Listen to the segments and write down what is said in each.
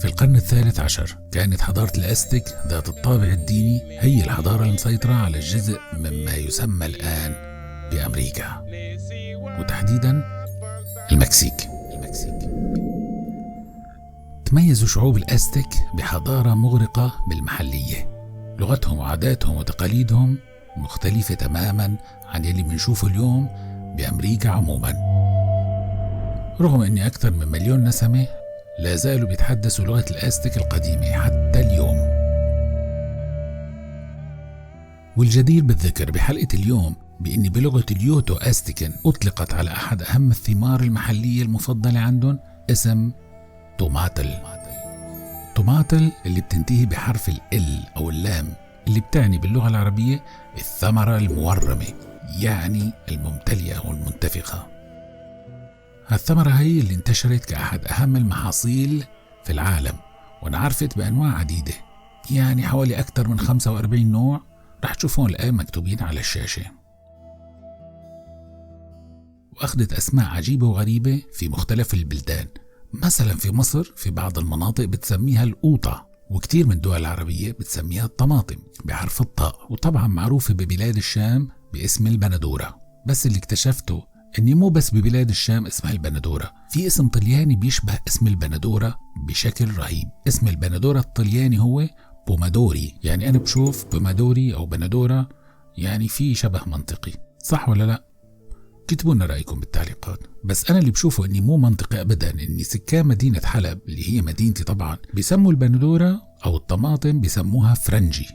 في القرن الثالث عشر كانت حضارة الأزتك ذات الطابع الديني هي الحضارة المسيطرة على الجزء مما يسمى الآن بأمريكا، وتحديدا المكسيك. تميز شعوب الأزتك بحضارة مغرقة بالمحلية، لغتهم وعاداتهم وتقاليدهم مختلفة تماما عن يلي بنشوفه اليوم بأمريكا عموما. رغم أن أكثر من 1,000,000 نسمة لا زالوا بيتحدثوا لغة الأزتك القديمة حتى اليوم. والجدير بالذكر بحلقة اليوم بأن بلغة اليوتو أزتكن أطلقت على أحد أهم الثمار المحلية المفضلة عندهم اسم توماتل اللي بتنتهي بحرف ال أو اللام، اللي بتعني باللغة العربية الثمرة المورمة، يعني الممتلئة أو المنتفخة. هالثمرة هي اللي انتشرت كأحد أهم المحاصيل في العالم، وانعرفت بأنواع عديدة، يعني حوالي أكثر من 45 نوع رح تشوفون الآن مكتوبين على الشاشة، وأخذت أسماء عجيبة وغريبة في مختلف البلدان. مثلا في مصر في بعض المناطق بتسميها القوطة، وكتير من الدول العربية بتسميها الطماطم بحرف الطاء، وطبعا معروفة ببلاد الشام باسم البندورة. بس اللي اكتشفته اني مو بس ببلاد الشام اسمها البندورة، في اسم طلياني بيشبه اسم البندورة بشكل رهيب. اسم البندورة الطلياني هو بومادوري، يعني انا بشوف بومادوري او بندورة يعني في شبه منطقي، صح ولا لا؟ كتبوا لنا رأيكم بالتعليقات. بس أنا اللي بشوفه إني مو منطقي أبدا إن سكان مدينة حلب اللي هي مدينتي طبعا بيسموا البندورة أو الطماطم بيسموها فرنجي،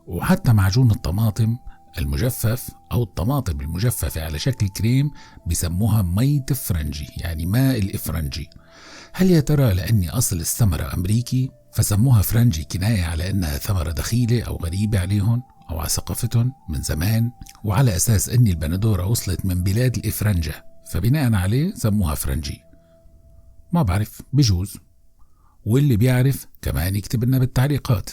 وحتى معجون الطماطم المجفف أو الطماطم المجففة على شكل كريم بيسموها مية فرنجي، يعني ماء الإفرنجي. هل يا ترى لأني أصل الثمرة أمريكي فسموها فرنجي كناية على أنها ثمرة دخيلة أو غريبة عليهم أو على ثقافتهم من زمان، وعلى أساس أن البندورة وصلت من بلاد الإفرنجة فبناء عليه سموها فرنجي؟ ما بعرف، بجوز، واللي بيعرف كمان يكتب لنا بالتعليقات.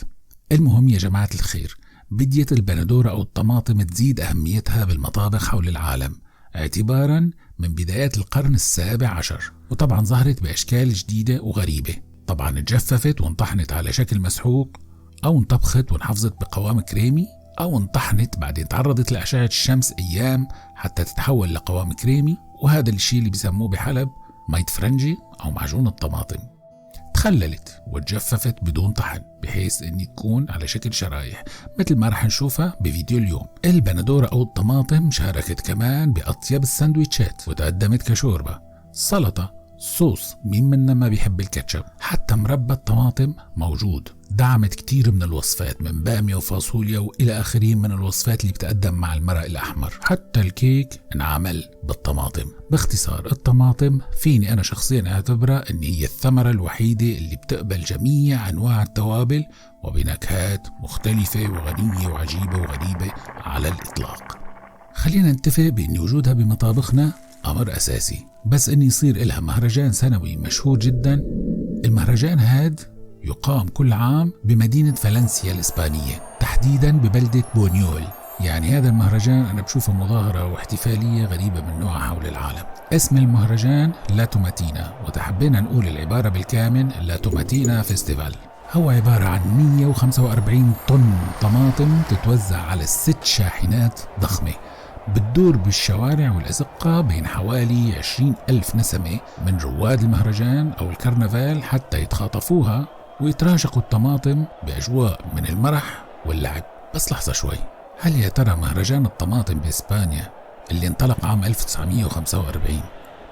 المهم يا جماعة الخير، بديت البندورة أو الطماطم تزيد أهميتها بالمطابخ حول العالم اعتبارا من بدايات القرن السابع عشر، وطبعا ظهرت بأشكال جديدة وغريبة. طبعا اتجففت وانطحنت على شكل مسحوق، أو انطبخت وانحفظت بقوام كريمي، أو انطحنت بعدين تعرضت لأشعة الشمس أيام حتى تتحول لقوام كريمي، وهذا الشيء اللي بيسموه بحلب مية فرنجي أو معجون الطماطم. تخللت وتجففت بدون طحن بحيث أن تكون على شكل شرايح مثل ما رح نشوفها بفيديو اليوم. البندورة أو الطماطم شاركت كمان بأطيب السندويتشات وتقدمت كشوربة، سلطة، صوص، مين منا ما بيحب الكاتشب، حتى مربى الطماطم موجود. دعمت كتير من الوصفات من بامية وفاصوليا وإلى آخرين من الوصفات اللي بتقدم مع المرق الأحمر، حتى الكيك انعمل بالطماطم. باختصار الطماطم فيني أنا شخصيا أعتبرها أن هي الثمرة الوحيدة اللي بتقبل جميع أنواع التوابل وبنكهات مختلفة وغنية وعجيبة وغريبة على الإطلاق. خلينا نتفق بأن وجودها بمطابخنا أمر أساسي، بس أن يصير إلها مهرجان سنوي مشهور جدا. المهرجان هاد يقام كل عام بمدينة فالنسيا الإسبانية، تحديدا ببلدة بونيول. يعني هذا المهرجان أنا بشوفه مظاهرة واحتفالية غريبة من نوعها حول العالم. اسم المهرجان لا توماتينا، وتحبينا نقول العبارة بالكامل لا توماتينا فيستيفال. هو عبارة عن 145 طن طماطم تتوزع على 6 شاحنات ضخمة بتدور بالشوارع والأزقة بين حوالي 20,000 نسمة من رواد المهرجان أو الكرنفال حتى يتخاطفوها ويتراشقوا الطماطم بأجواء من المرح واللعب. بس لحظة شوي، هل يا ترى مهرجان الطماطم بإسبانيا اللي انطلق عام 1945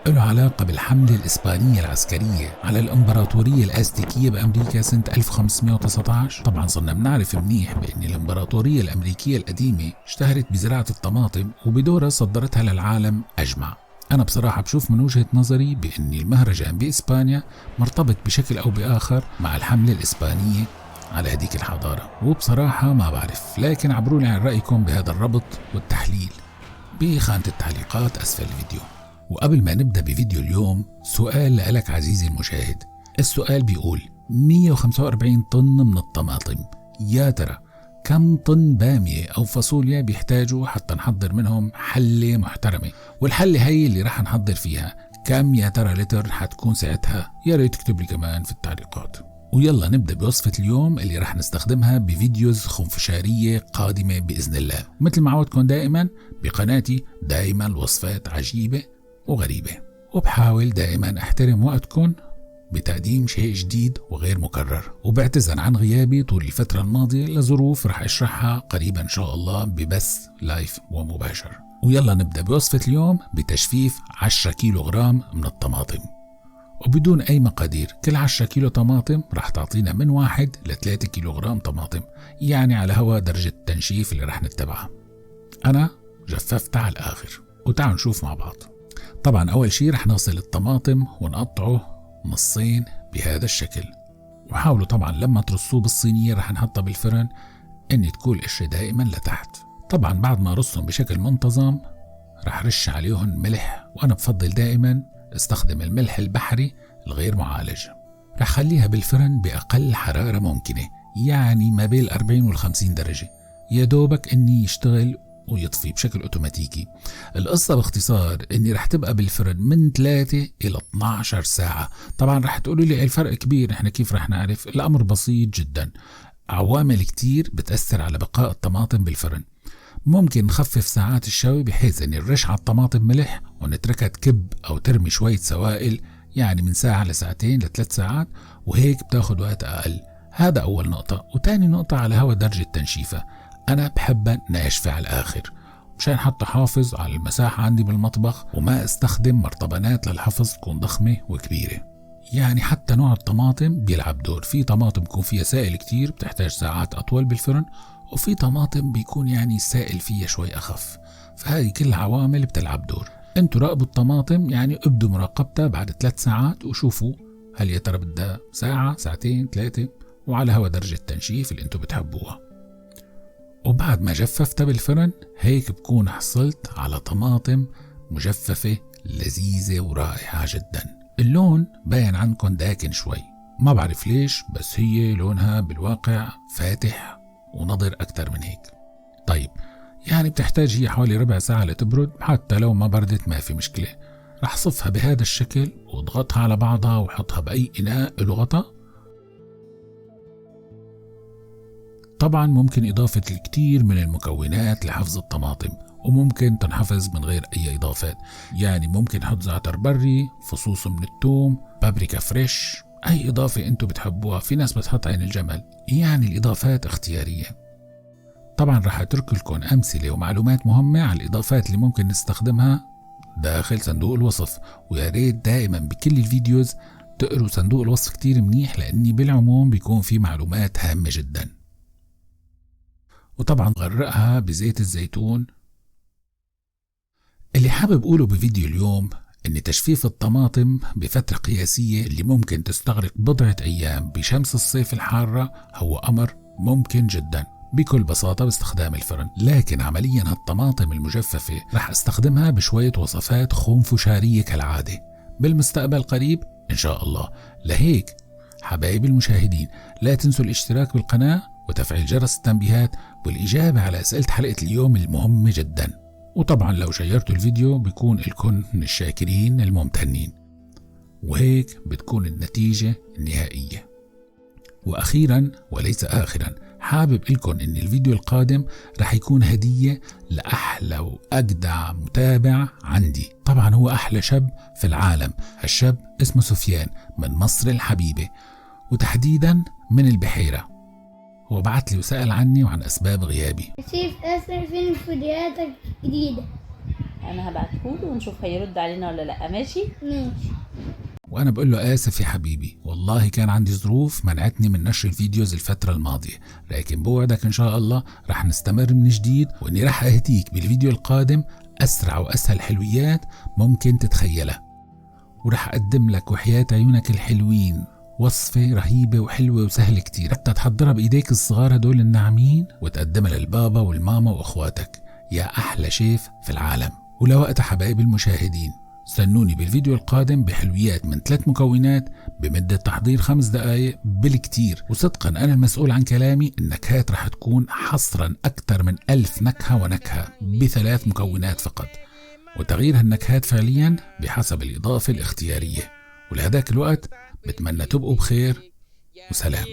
له علاقة بالحملة الإسبانية العسكرية على الإمبراطورية الأزتكية بأمريكا سنة 1519؟ طبعا صرنا بنعرف منيح بأن الإمبراطورية الأمريكية القديمة اشتهرت بزراعة الطماطم وبدورها صدرتها للعالم أجمع. أنا بصراحة بشوف من وجهة نظري بأن المهرجان بإسبانيا مرتبط بشكل أو بآخر مع الحملة الإسبانية على هذيك الحضارة، وبصراحة ما بعرف، لكن عبروني عن رأيكم بهذا الربط والتحليل بخانة التعليقات أسفل الفيديو. وقبل ما نبدأ بفيديو اليوم، سؤال لك عزيزي المشاهد. السؤال بيقول 145 طن من الطماطم، يا ترى كم طن بامية أو فاصوليا بيحتاجوا حتى نحضر منهم حلة محترمة؟ والحلة هي اللي رح نحضر فيها كم يا ترى لتر حتكون ساعتها؟ يا ريت تكتب لي كمان في التعليقات. ويلا نبدأ بوصفة اليوم اللي رح نستخدمها بفيديوز خنفشارية قادمة بإذن الله. مثل ما عودكم دائما بقناتي دائما الوصفات عجيبة وغريبة، وبحاول دائما احترم وقتكم بتقديم شيء جديد وغير مكرر، وبعتذر عن غيابي طول الفترة الماضية لظروف رح اشرحها قريبا ان شاء الله ببث لايف ومباشر. ويلا نبدأ بوصفة اليوم بتجفيف 10 كيلو غرام من الطماطم، وبدون أي مقادير. كل 10 كيلو طماطم رح تعطينا من 1 ل 3 كيلو غرام طماطم، يعني على هوا درجة التنشيف اللي رح نتبعها. أنا جففتها على الآخر، وتعالوا نشوف مع بعض. طبعا أول شي رح نغسل الطماطم ونقطعه نصين بهذا الشكل، وحاولوا طبعا لما ترصوه بالصينية رح نحطها بالفرن إن تكون القشرة دائما لتحت. طبعا بعد ما رصهم بشكل منتظم رح رش عليهم ملح، وأنا بفضل دائما استخدم الملح البحري الغير معالج. رح خليها بالفرن بأقل حرارة ممكنة، يعني ما بين 40 و50 درجة، يا دوبك إني يشتغل ويطفي بشكل اوتوماتيكي. القصة باختصار اني رح تبقى بالفرن من 3 إلى 12 ساعة. طبعا رح تقولوا لي الفرق كبير، احنا كيف رح نعرف؟ الامر بسيط جدا، عوامل كتير بتأثر على بقاء الطماطم بالفرن. ممكن نخفف ساعات الشوي بحيث ان نرش على الطماطم ملح ونتركها تكب او ترمي شوية سوائل، يعني من ساعة لساعتين ل3 ساعات، وهيك بتاخد وقت اقل. هذا اول نقطة. وتاني نقطة على هوا درجة تنشيفها، أنا بحبها ناشفة على الآخر مشان حتى حافظ على المساحة عندي بالمطبخ، وما استخدم مرطبانات للحفظ تكون ضخمة وكبيرة. يعني حتى نوع الطماطم بيلعب دور، في طماطم بيكون فيها سائل كتير بتحتاج ساعات أطول بالفرن، وفي طماطم بيكون يعني السائل فيها شوي أخف. فهذه كل عوامل بتلعب دور. انتوا راقبوا الطماطم، يعني ابدوا مراقبتها بعد 3 ساعات وشوفوا هل يا ترى بدها ساعة، ساعتين، 3، وعلى هوا درجة التنشيف اللي انتوا بتحبوها. وبعد ما جففتها بالفرن هيك بكون حصلت على طماطم مجففة لذيذة ورائعة جدا. اللون باين عنكم داكن شوي، ما بعرف ليش، بس هي لونها بالواقع فاتح ونضر أكتر من هيك. طيب يعني بتحتاج هي حوالي ربع ساعة لتبرد، حتى لو ما بردت ما في مشكلة. رح صفها بهذا الشكل واضغطها على بعضها وحطها بأي إناء له غطا. طبعا ممكن إضافة الكثير من المكونات لحفظ الطماطم، وممكن تنحفظ من غير أي إضافات، يعني ممكن نحط زعتر بري، فصوص من الثوم، بابريكا فريش، أي إضافة أنتوا بتحبوها. في ناس بتحط عين الجمل، يعني الإضافات اختيارية. طبعا رح أترك لكم أمثلة ومعلومات مهمة على الإضافات اللي ممكن نستخدمها داخل صندوق الوصف، ويا ريت دائما بكل الفيديوز تقروا صندوق الوصف كتير منيح، لأني بالعموم بيكون في معلومات هامة جدا. وطبعا غرقها بزيت الزيتون. اللي حابب أقوله بفيديو اليوم إن تجفيف الطماطم بفترة قياسية اللي ممكن تستغرق بضعة أيام بشمس الصيف الحارة هو أمر ممكن جدا بكل بساطة باستخدام الفرن. لكن عمليا الطماطم المجففة رح استخدمها بشوية وصفات خنفشارية كالعادة بالمستقبل قريب إن شاء الله. لهيك حبايبي المشاهدين لا تنسوا الاشتراك بالقناة وتفعيل جرس التنبيهات والإجابة على أسئلة حلقة اليوم المهمة جدا. وطبعا لو شيرتوا الفيديو بيكون لكم من الشاكرين الممتنين، وهيك بتكون النتيجة النهائية. وأخيرا وليس آخرا، حابب لكم إن الفيديو القادم رح يكون هدية لأحلى وأجدع متابع عندي. طبعا هو أحلى شاب في العالم، الشاب اسمه سفيان من مصر الحبيبة، وتحديدا من البحيرة. هو بعت لي وسأل عني وعن أسباب غيابي. شيف آسر فين فيديوهاتك جديدة؟ أنا هبعتهوله ونشوف هيرد علينا ولا لأ. ماشي؟ ماشي. وأنا بقول له آسف يا حبيبي، والله كان عندي ظروف منعتني من نشر الفيديوز الفترة الماضية، لكن بوعدك إن شاء الله رح نستمر من جديد، وإني رح أهديك بالفيديو القادم أسرع وأسهل حلويات ممكن تتخيلها، ورح أقدم لك وحياة عيونك الحلوين وصفة رهيبة وحلوة وسهلة كتير، حتى تحضرها بإيديك الصغار هدول الناعمين وتقدمها للبابا والماما وأخواتك. يا أحلى شيف في العالم. ولوقت حبايبي المشاهدين استنوني بالفيديو القادم بحلويات من 3 مكونات بمدة تحضير 5 دقايق بالكتير. وصدقا أنا المسؤول عن كلامي، النكهات رح تكون حصرا أكثر من 1000 نكهة ونكهة ب3 مكونات فقط، وتغيير هالنكهات فعليا بحسب الإضافة الاختيارية. ولهذاك الوقت بتمنى تبقوا بخير وسلام.